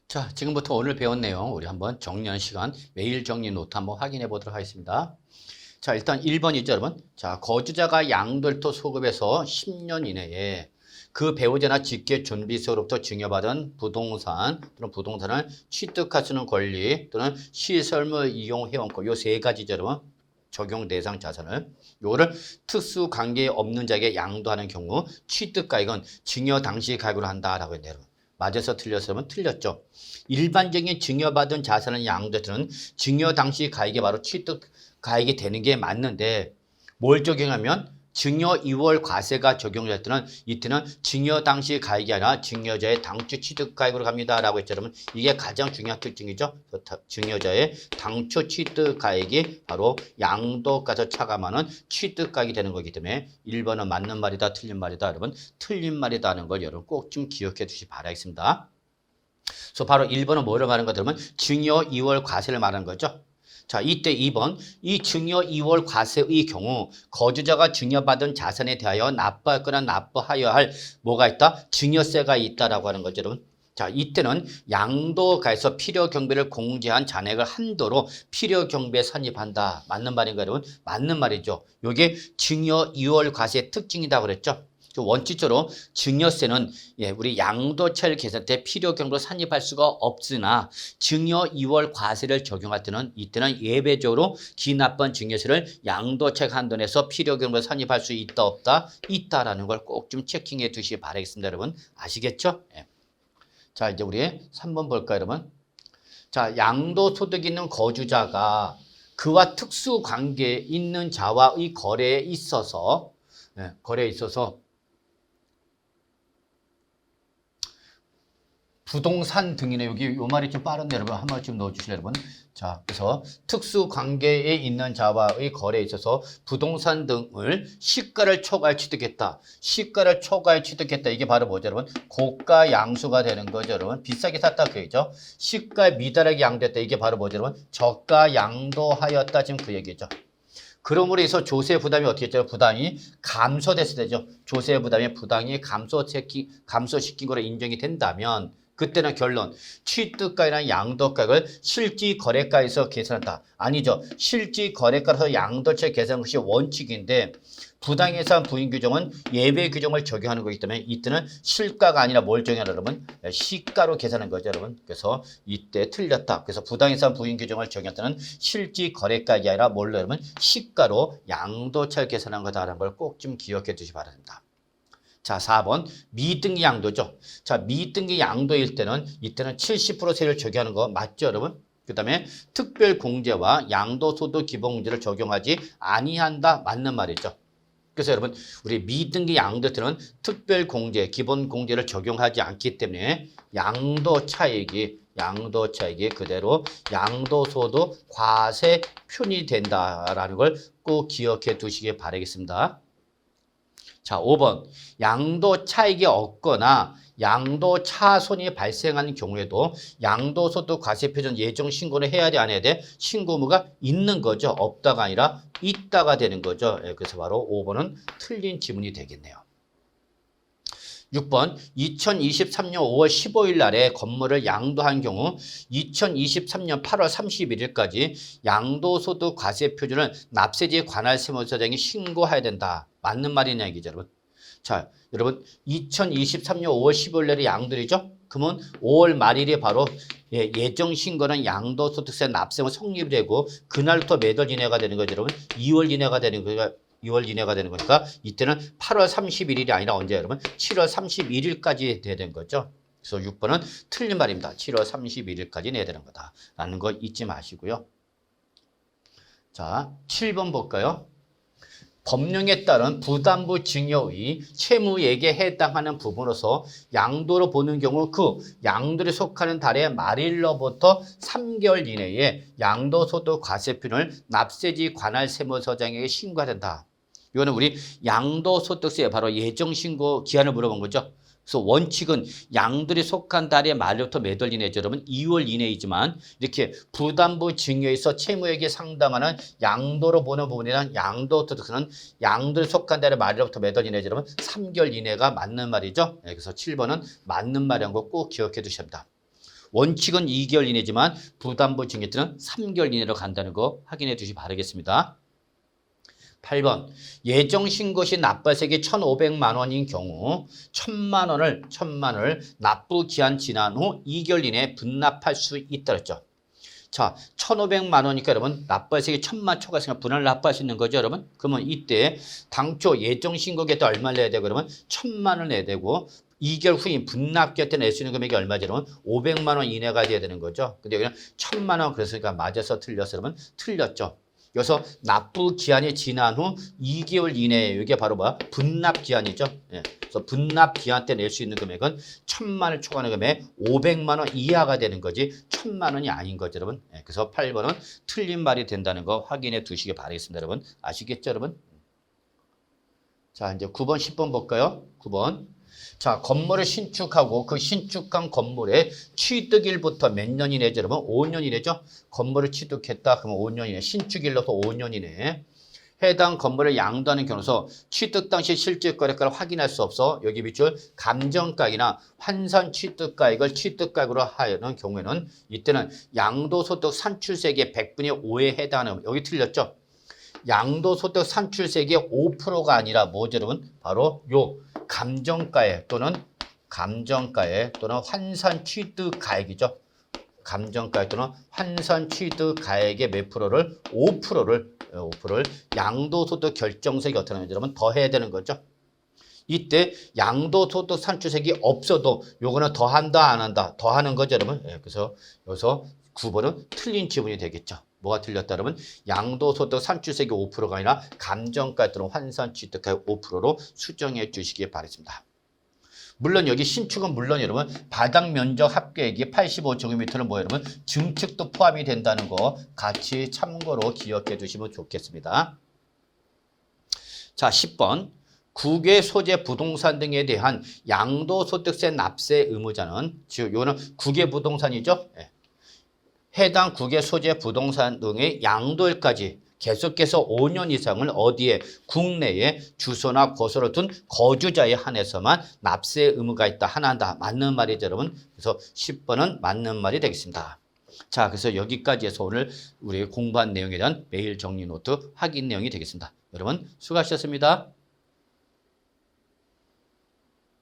자, 지금부터 오늘 배운 내용 우리 한번 정리하는 시간 매일 정리 노트 한번 확인해 보도록 하겠습니다. 자, 일단 1번이죠, 여러분. 자, 거주자가 양도일도 소급해서 10년 이내에 그 배우자나 직계 준비소로부터 증여받은 부동산 또는 부동산을 취득할 수 있는 권리 또는 시설물 이용 회원권 요 세 가지죠, 여러분. 적용 대상 자산을 요거를 특수 관계 없는 자에게 양도하는 경우 취득가액은 증여 당시 가액으로 한다라고 했네요, 여러분. 맞아서 틀렸으면 틀렸죠. 일반적인 증여받은 자산을 양도해서는 증여 당시 가액이 바로 취득 가액이 되는 게 맞는데 뭘 적용하면 증여 이월 과세가 적용될 때는 이때는 증여 당시 가액이 아니라 증여자의 당초 취득 가액으로 갑니다라고 했죠. 여러분 이게 가장 중요한 특징이죠. 증여자의 당초 취득 가액이 바로 양도가서 차감하는 취득 가액이 되는 거기 때문에 1번은 맞는 말이다 틀린 말이다 여러분 틀린 말이다 하는 걸 여러분 꼭 좀 기억해 두시기 바라겠습니다. 그래서 바로 1번은 뭐를 말하는 거 들으면 증여 이월 과세를 말하는 거죠. 자, 이때 2번 이 증여 이월 과세의 경우 거주자가 증여받은 자산에 대하여 납부할 거나 납부하여야 할 뭐가 있다? 증여세가 있다라고 하는 거죠, 여러분. 자, 이때는 양도가에서 필요경비를 공제한 잔액을 한도로 필요경비에 산입한다. 맞는 말인가요, 여러분? 맞는 말이죠. 이게 증여 이월 과세의 특징이다 그랬죠. 원칙적으로 증여세는 우리 양도차를 계산할 때 필요경비로 산입할 수가 없으나 증여 이월 과세를 적용할 때는 이때는 예외적으로 기납한 증여세를 양도차 한도 내에서 필요경비로 산입할 수 있다 없다? 있다라는 걸 꼭 좀 체킹해 두시기 바라겠습니다. 여러분 아시겠죠? 자 이제 우리 3번 볼까요 여러분? 자 양도소득 있는 거주자가 그와 특수관계에 있는 자와의 거래에 있어서 부동산 등이네. 여기 요 말이 좀 빠른데 여러분 한 번 좀 넣어주실래요 여러분? 자 그래서 특수 관계에 있는 자와의 거래에 있어서 부동산 등을 시가를 초과해 취득했다. 시가를 초과해 취득했다. 이게 바로 뭐죠 여러분? 고가 양수가 되는 거죠 여러분. 비싸게 샀다 그 얘기죠. 시가에 미달하게 양도했다. 이게 바로 뭐죠 여러분? 저가 양도하였다. 지금 그 얘기죠. 그러므로 해서 조세 부담이 어떻게 했죠? 부담이 감소됐을 때죠. 조세 부담이 부담이 감소시킨 거로 인정이 된다면 그때는 결론 취득가액이나 양도가액을 실지 거래가에서 계산한다. 아니죠. 실지 거래가에서 양도세 계산한 것이 원칙인데 부당해상 부인 규정은 예외 규정을 적용하는 거기 때문에 이때는 실가가 아니라 뭘 적용하냐 여러분? 시가로 계산하는 거죠 여러분. 그래서 이때 틀렸다. 그래서 부당해상 부인 규정을 적용할 때는 실지 거래가액이 아니라 뭘로 여러분? 시가로 양도차를 계산한 거다라는 걸 꼭 좀 기억해 두시기 바랍니다. 자, 4번 미등기 양도죠. 자, 미등기 양도일 때는 이때는 70% 세율 적용하는 거 맞죠, 여러분? 그 다음에 특별공제와 양도소득 기본공제를 적용하지 아니한다 맞는 말이죠. 그래서 여러분 우리 미등기 양도 때는 특별공제, 기본공제를 적용하지 않기 때문에 양도차익이 그대로 양도소득 과세 표현이 된다라는 걸 꼭 기억해 두시기 바라겠습니다. 자, 5번. 양도 차익이 없거나 양도 차손이 발생하는 경우에도 양도소득 과세 표준 예정 신고를 해야 돼, 안 해야 돼? 신고 의무가 있는 거죠. 없다가 아니라 있다가 되는 거죠. 그래서 바로 5번은 틀린 지문이 되겠네요. 6번 2023년 5월 15일 날에 건물을 양도한 경우 2023년 8월 31일까지 양도소득 과세 표준을 납세지 관할 세무서장이 신고해야 된다. 맞는 말이냐 얘기죠 여러분. 자 여러분 2023년 5월 15일 날에 양도이죠. 그러면 5월 말일이 바로 예정 신고는 양도소득세 납세가 성립이 되고 그날부터 몇 월 이내가 되는 거죠 여러분. 2월 이내가 되는 거예요. 2월 이내가 되는 거니까 이때는 8월 31일이 아니라 언제 여러분? 7월 31일까지 돼야 되는 거죠. 그래서 6번은 틀린 말입니다. 7월 31일까지 내야 되는 거다라는 거 잊지 마시고요. 자, 7번 볼까요? 법령에 따른 부담부 증여의 채무액에 해당하는 부분으로서 양도로 보는 경우 그 양도에 속하는 달의 말일로부터 3개월 이내에 양도소득 과세표를 납세지 관할 세무서장에게 신고해야 된다. 이거는 우리 양도소득세 바로 예정신고 기한을 물어본 거죠. 그래서 원칙은 양도에 속한 달의 말부터 몇 월 이내죠, 여러분? 2월 이내이지만 이렇게 부담부 증여에서 채무액에 상당하는 양도로 보는 부분이란 양도소득세는 양도에 속한 달의 말로부터 몇 월 이내죠, 여러분? 3개월 이내가 맞는 말이죠. 그래서 7번은 맞는 말이란 거 꼭 기억해 두셔야 합니다. 원칙은 2개월 이내지만 부담부 증액때는 3개월 이내로 간다는 거 확인해 두시기 바라겠습니다. 8번 예정신고 시 납부세액이 1,500만 원인 경우 1,000만 원을 납부 기한 지난 후 2개월 이내에 분납할 수 있다 그랬죠. 자, 1,500만 원이니까 여러분 납부세액이 1,000만 초과했으니까 분할을 납부할 수 있는 거죠, 여러분. 그러면 이때 당초 예정신고기에 때 얼마를 내야 되고 그러면 1,000만 원 내야 되고 2개월 후인 분납기한 때 낼 수 있는 금액이 얼마죠, 여러분? 500만 원 이내가 돼야 되는 거죠. 근데 여기는 1,000만 원 그랬으니까 맞아서 틀렸어, 여러분. 틀렸죠. 여기서 납부 기한이 지난 후 2개월 이내에 이게 바로 뭐야? 분납 기한이죠. 예. 그래서 분납 기한 때 낼 수 있는 금액은 1,000만 원을 초과하는 금액 500만 원 이하가 되는 거지 1,000만 원이 아닌 거죠, 여러분. 예. 그래서 8번은 틀린 말이 된다는 거 확인해 두시기 바라겠습니다, 여러분. 아시겠죠, 여러분? 자, 이제 9번, 10번 볼까요? 9번. 자, 건물을 신축하고 그 신축한 건물의 취득일부터 몇 년 이내죠, 여러분? 5년 이내죠? 건물을 취득했다. 그러면 5년 이내. 신축일로서 5년 이내. 해당 건물을 양도하는 경우서 취득 당시 실질 거래가를 확인할 수 없어 여기 비출 감정가액이나 환산 취득가액을 취득가액으로 하는 경우에는 이때는 양도소득 산출세액의 100분의 5에 해당하는 여기 틀렸죠? 양도소득 산출세액의 5%가 아니라 뭐죠, 여러분? 바로 요 감정가액 또는 환산 취득가액이죠. 감정가액 또는 환산 취득가액의 몇 프로를 5%를 양도소득 결정세액이 어떻게 하는지 여러분 더해야 되는 거죠. 이때 양도소득 산출세액이 없어도 요거는 더한다 안 한다 더하는 거죠, 여러분. 예, 그래서 여기서 9번은 틀린 지문이 되겠죠. 뭐가 틀렸다 그러면 양도소득 산출세액이 5%가 아니라 감정가액 또는 환산 취득가액 5%로 수정해 주시기 바랍니다. 물론 여기 신축은 물론 여러분 바닥 면적 합계액이 85제곱미터는 뭐 여러분 증축도 포함이 된다는 거 같이 참고로 기억해 두시면 좋겠습니다. 자, 10번. 국외 소재 부동산 등에 대한 양도소득세 납세 의무자는 즉 이거는 국외 부동산이죠. 네. 해당 국외 소재 부동산 등의 양도일까지 계속해서 5년 이상을 어디에 국내에 주소나 거소를 둔 거주자에 한해서만 납세 의무가 있다. 하나한다. 맞는 말이죠, 여러분. 그래서 10번은 맞는 말이 되겠습니다. 자, 그래서 여기까지 해서 오늘 우리 공부한 내용에 대한 메일 정리 노트 확인 내용이 되겠습니다. 여러분 수고하셨습니다.